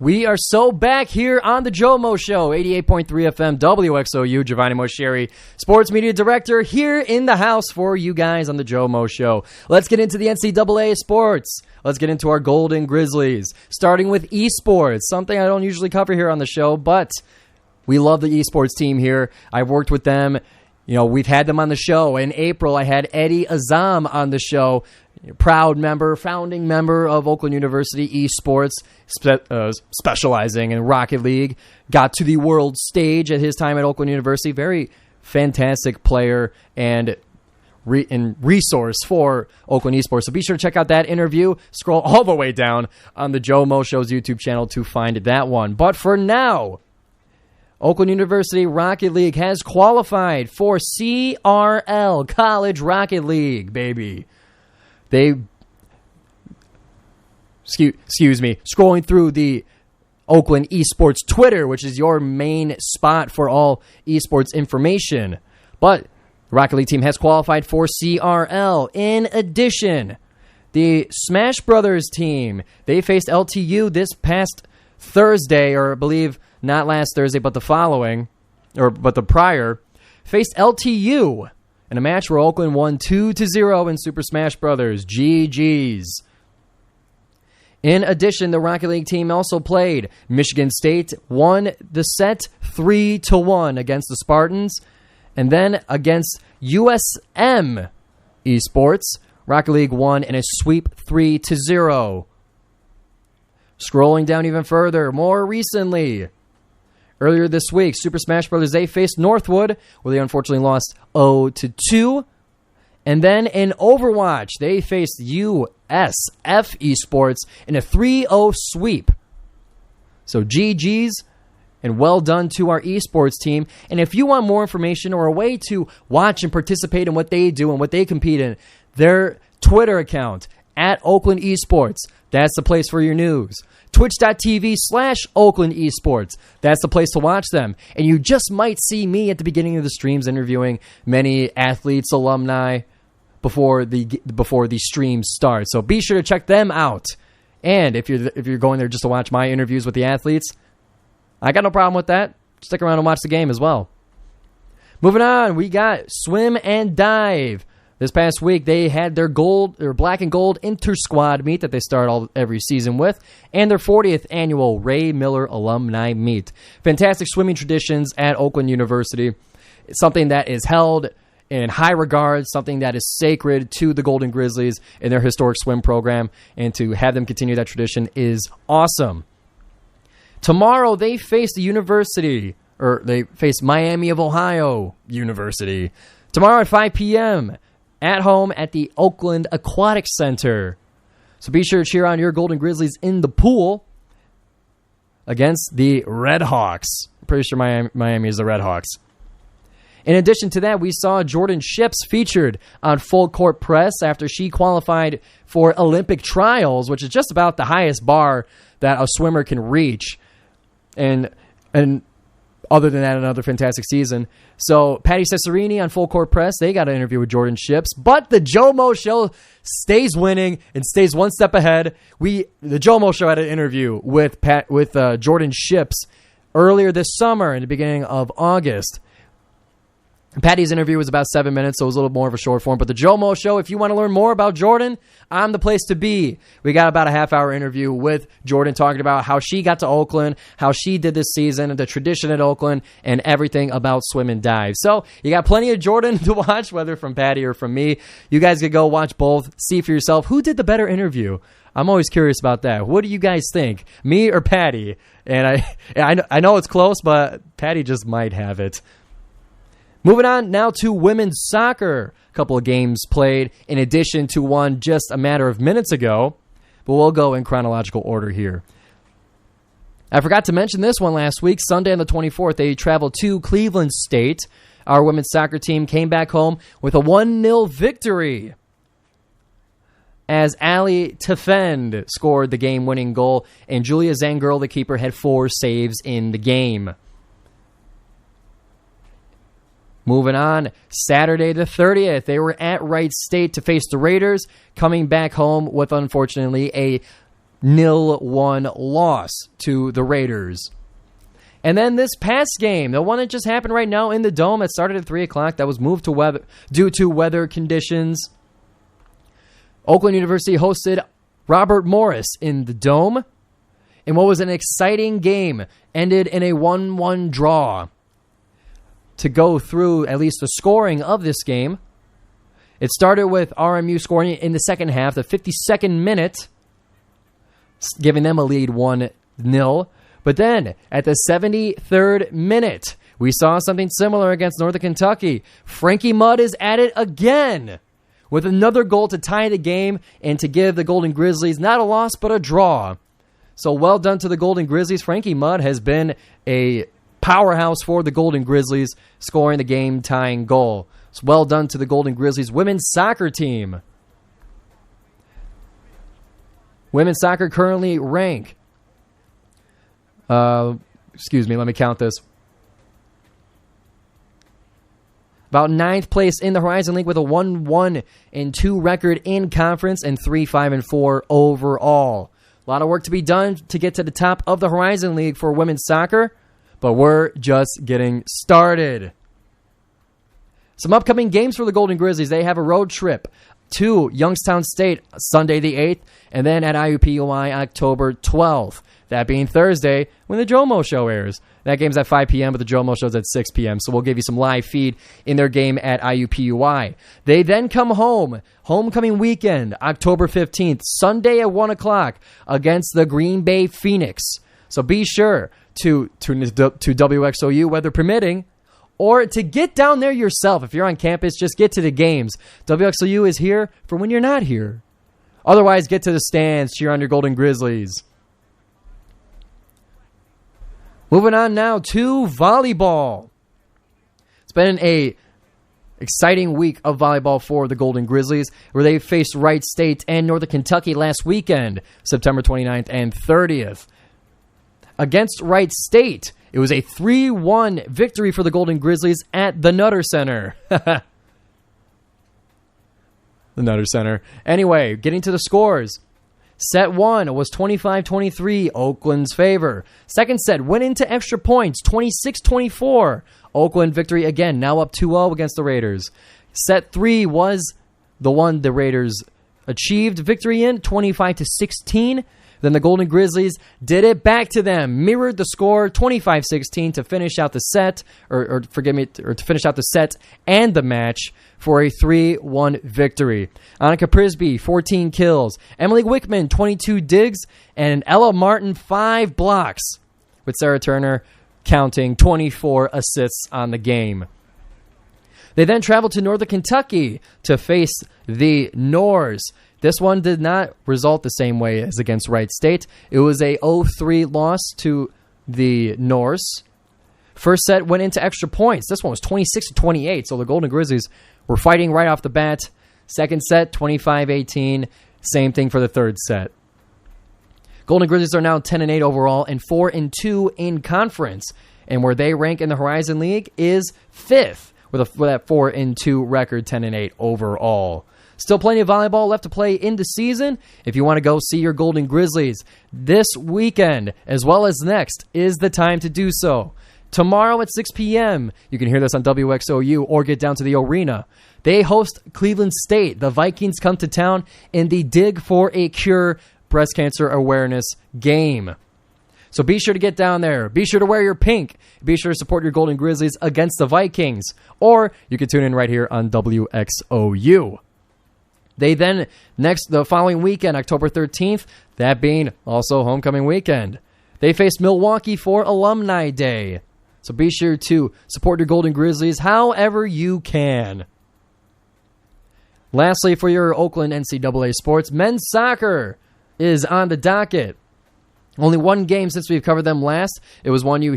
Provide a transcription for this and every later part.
We are so back here on the GioMoShow, 88.3 FM, WXOU. Giovanni Moschieri, sports media director, here in the house for you guys on the GioMoShow. Let's get into the NCAA sports. Let's get into our Golden Grizzlies, starting with esports, something I don't usually cover here on the show, but we love the esports team here. I've worked with them. You know, we've had them on the show. In April, I had Eddie Azam on the show, proud member, founding member of Oakland University esports, specializing in Rocket League. Got to the world stage at his time at Oakland University. Very fantastic player and resource for Oakland esports. So be sure to check out that interview. Scroll all the way down on the GioMoShow's YouTube channel to find that one. But for now, Oakland University Rocket League has qualified for CRL, College Rocket League, baby. Excuse me, scrolling through the Oakland Esports Twitter, which is your main spot for all esports information. But the Rocket League team has qualified for CRL. In addition, the Smash Brothers team, they faced LTU this past Thursday, or I believe not last Thursday, but the prior, faced LTU in a match where Oakland won 2-0 in Super Smash Brothers. GG's. In addition, the Rocket League team also played. Michigan State won the set 3-1 against the Spartans. And then against USM Esports, Rocket League won in a sweep 3-0. Scrolling down even further, more recently, earlier this week, Super Smash Bros. They faced Northwood, where they unfortunately lost 0-2. And then in Overwatch, they faced USF Esports in a 3-0 sweep. So GG's and well done to our esports team. And if you want more information or a way to watch and participate in what they do and what they compete in, their Twitter account, at Oakland Esports, that's the place for your news. Twitch.tv/Oakland Esports. That's the place to watch them. And you just might see me at the beginning of the streams interviewing many athletes, alumni, before the streams start. So be sure to check them out. And if you're going there just to watch my interviews with the athletes, I got no problem with that. Stick around and watch the game as well. Moving on, we got swim and dive. This past week, they had their black and gold inter-squad meet that they start every season with, and their 40th annual Ray Miller alumni meet. Fantastic swimming traditions at Oakland University. It's something that is held in high regard, something that is sacred to the Golden Grizzlies in their historic swim program, and to have them continue that tradition is awesome. Tomorrow, they face they face Miami of Ohio University. Tomorrow at 5 p.m., at home at the Oakland Aquatic Center. So be sure to cheer on your Golden Grizzlies in the pool against the Red Hawks. I'm pretty sure Miami is the Red Hawks. In addition to that, we saw Jordan Ships featured on Full Court Press after she qualified for Olympic trials, which is just about the highest bar that a swimmer can reach. And other than that, another fantastic season. So Patty Cesarini on Full Court Press, they got an interview with Jordan Ships. But the GioMoShow stays winning and stays one step ahead. The GioMoShow had an interview with Jordan Ships earlier this summer in the beginning of August. Patty's interview was about 7 minutes, so it was a little more of a short form. But the GioMoShow, if you want to learn more about Jordan, I'm the place to be. We got about a half-hour interview with Jordan talking about how she got to Oakland, how she did this season, the tradition at Oakland, and everything about swim and dive. So you got plenty of Jordan to watch, whether from Patty or from me. You guys could go watch both, see for yourself who did the better interview. I'm always curious about that. What do you guys think, me or Patty? And I know it's close, but Patty just might have it. Moving on now to women's soccer. A couple of games played in addition to one just a matter of minutes ago. But we'll go in chronological order here. I forgot to mention this one last week. Sunday on the 24th, they traveled to Cleveland State. Our women's soccer team came back home with a 1-0 victory, as Ali Tefend scored the game-winning goal, and Julia Zangirl, the keeper, had 4 saves in the game. Moving on, Saturday the 30th, they were at Wright State to face the Raiders, coming back home with, unfortunately, a 0-1 loss to the Raiders. And then this past game, the one that just happened right now in the Dome, it started at 3 o'clock. That was moved to weather due to weather conditions. Oakland University hosted Robert Morris in the Dome. And what was an exciting game ended in a 1-1 draw. To go through at least the scoring of this game, it started with RMU scoring in the second half, the 52nd minute, giving them a lead 1-0. But then, at the 73rd minute, we saw something similar against Northern Kentucky. Frankie Mudd is at it again with another goal to tie the game and to give the Golden Grizzlies not a loss, but a draw. So well done to the Golden Grizzlies. Frankie Mudd has been a powerhouse for the Golden Grizzlies, scoring the game-tying goal. So well done to the Golden Grizzlies women's soccer team. Women's soccer currently rank... excuse me, let me count this. About 9th place in the Horizon League with a 1-1-2 record in conference and 3-5-4 overall. A lot of work to be done to get to the top of the Horizon League for women's soccer, but we're just getting started. Some upcoming games for the Golden Grizzlies. They have a road trip to Youngstown State Sunday the 8th, and then at IUPUI October 12th. That being Thursday when the GioMoShow airs. That game's at 5 p.m., but the GioMoShow's at 6 p.m., so we'll give you some live feed in their game at IUPUI. They then come home, homecoming weekend, October 15th, Sunday at 1 o'clock against the Green Bay Phoenix. So be sure to tune to WXOU, weather permitting, or to get down there yourself. If you're on campus, just get to the games. WXOU is here for when you're not here. Otherwise, get to the stands, cheer on your Golden Grizzlies. Moving on now to volleyball. It's been an exciting week of volleyball for the Golden Grizzlies, where they faced Wright State and Northern Kentucky last weekend, September 29th and 30th. Against Wright State, it was a 3-1 victory for the Golden Grizzlies at the Nutter Center. The Nutter Center. Anyway, getting to the scores. Set 1 was 25-23, Oakland's favor. Second set went into extra points, 26-24. Oakland victory again, now up 2-0 against the Raiders. Set 3 was the one the Raiders achieved victory in, 25-16. Then the Golden Grizzlies did it back to them, mirrored the score, 25-16 to finish out the set, or to finish out the set and the match for a 3-1 victory. Annika Prisby, 14 kills. Emily Wickman, 22 digs, and Ella Martin, 5 blocks, with Sarah Turner counting 24 assists on the game. They then traveled to Northern Kentucky to face the Norse. This one did not result the same way as against Wright State. It was a 0-3 loss to the Norse. First set went into extra points. This one was 26-28, so the Golden Grizzlies were fighting right off the bat. Second set, 25-18. Same thing for the third set. Golden Grizzlies are now 10-8 overall and 4-2 in conference. And where they rank in the Horizon League is 5th with that 4-2 record, 10-8 overall. Still plenty of volleyball left to play in the season. If you want to go see your Golden Grizzlies this weekend, as well as next, is the time to do so. Tomorrow at 6 p.m., you can hear this on WXOU or get down to the arena. They host Cleveland State. The Vikings come to town in the Dig for a Cure breast cancer awareness game. So be sure to get down there. Be sure to wear your pink. Be sure to support your Golden Grizzlies against the Vikings. Or you can tune in right here on WXOU. They then, the following weekend, October 13th, that being also homecoming weekend, they face Milwaukee for Alumni Day. So be sure to support your Golden Grizzlies however you can. Lastly, for your Oakland NCAA sports, men's soccer is on the docket. Only one game since we've covered them last. It was one you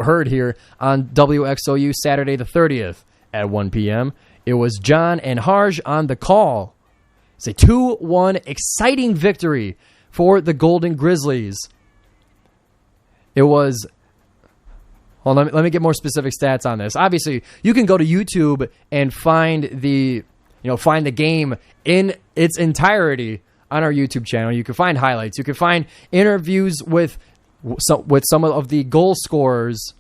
heard here on WXOU Saturday the 30th at 1 p.m. It was John and Harj on the call. It's a 2-1 exciting victory for the Golden Grizzlies. It was... Well, let me get more specific stats on this. Obviously, you can go to YouTube and find the game in its entirety on our YouTube channel. You can find highlights. You can find interviews with some of the goal scorers.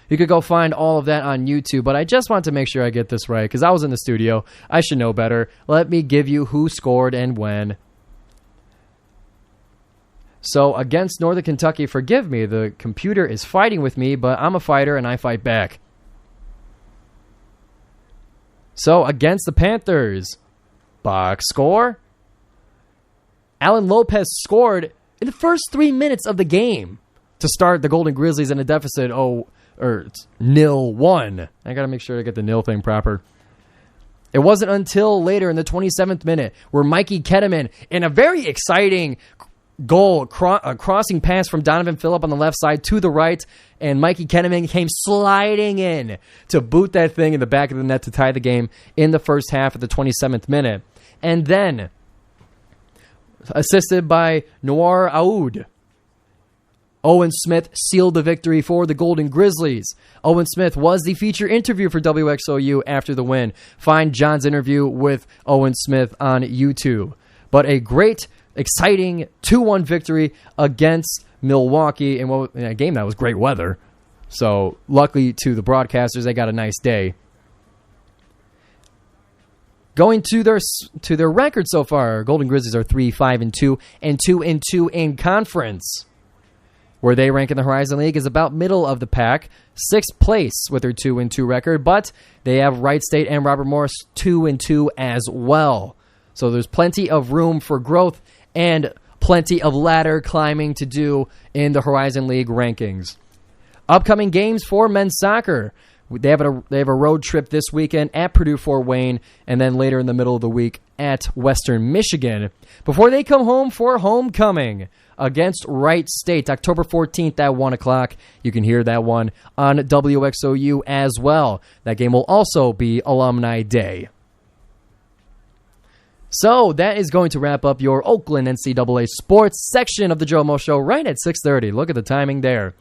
You could go find all of that on YouTube, but I just want to make sure I get this right because I was in the studio. I should know better. Let me give you who scored and when. So against Northern Kentucky, forgive me, the computer is fighting with me, but I'm a fighter and I fight back. So against the Panthers, box score. Alan Lopez scored in the first 3 minutes of the game to start the Golden Grizzlies in a deficit 0-1. I got to make sure to get the nil thing proper. It wasn't until later in the 27th minute where Mikey Ketterman, in a very exciting goal, a crossing pass from Donovan Phillip on the left side to the right, and Mikey Ketterman came sliding in to boot that thing in the back of the net to tie the game in the first half of the 27th minute. And then, assisted by Noir Aoud, Owen Smith sealed the victory for the Golden Grizzlies. Owen Smith was the feature interview for WXOU after the win. Find John's interview with Owen Smith on YouTube. But a great, exciting 2-1 victory against Milwaukee in a game that was great weather. So luckily to the broadcasters, they got a nice day. Going to their record so far, Golden Grizzlies are 3-5-2 and 2-2 in conference. Where they rank in the Horizon League is about middle of the pack, 6th place with their 2-2 record, but they have Wright State and Robert Morris 2-2 as well. So there's plenty of room for growth and plenty of ladder climbing to do in the Horizon League rankings. Upcoming games for men's soccer. They have a road trip this weekend at Purdue Fort Wayne, and then later in the middle of the week at Western Michigan, before they come home for homecoming against Wright State, October 14th at 1 o'clock. You can hear that one on WXOU as well. That game will also be Alumni Day. So that is going to wrap up your Oakland NCAA sports section of the GioMoShow right at 6:30. Look at the timing there.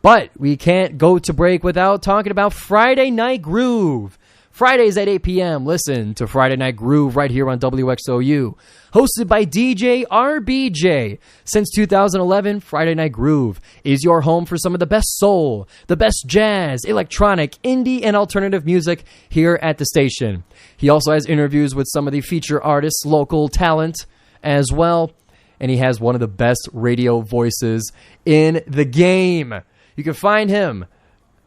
But we can't go to break without talking about Friday Night Groove. Fridays at 8 p.m. Listen to Friday Night Groove right here on WXOU. Hosted by DJ RBJ. Since 2011, Friday Night Groove is your home for some of the best soul, the best jazz, electronic, indie, and alternative music here at the station. He also has interviews with some of the feature artists, local talent as well. And he has one of the best radio voices in the game. You can find him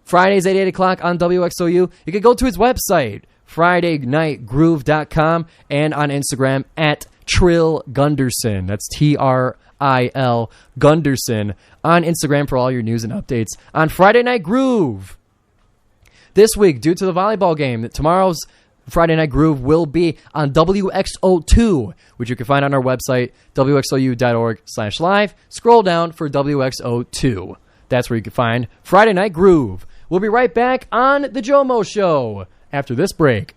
Fridays at 8 o'clock on WXOU. You can go to his website, FridayNightGroove.com, and on Instagram at Trill Gunderson. That's T-R-I-L Gunderson on Instagram for all your news and updates on Friday Night Groove. This week, due to the volleyball game, tomorrow's Friday Night Groove will be on WXOU, which you can find on our website, WXOU.org/live. Scroll down for WXOU. That's where you can find Friday Night Groove. We'll be right back on the GioMoShow after this break.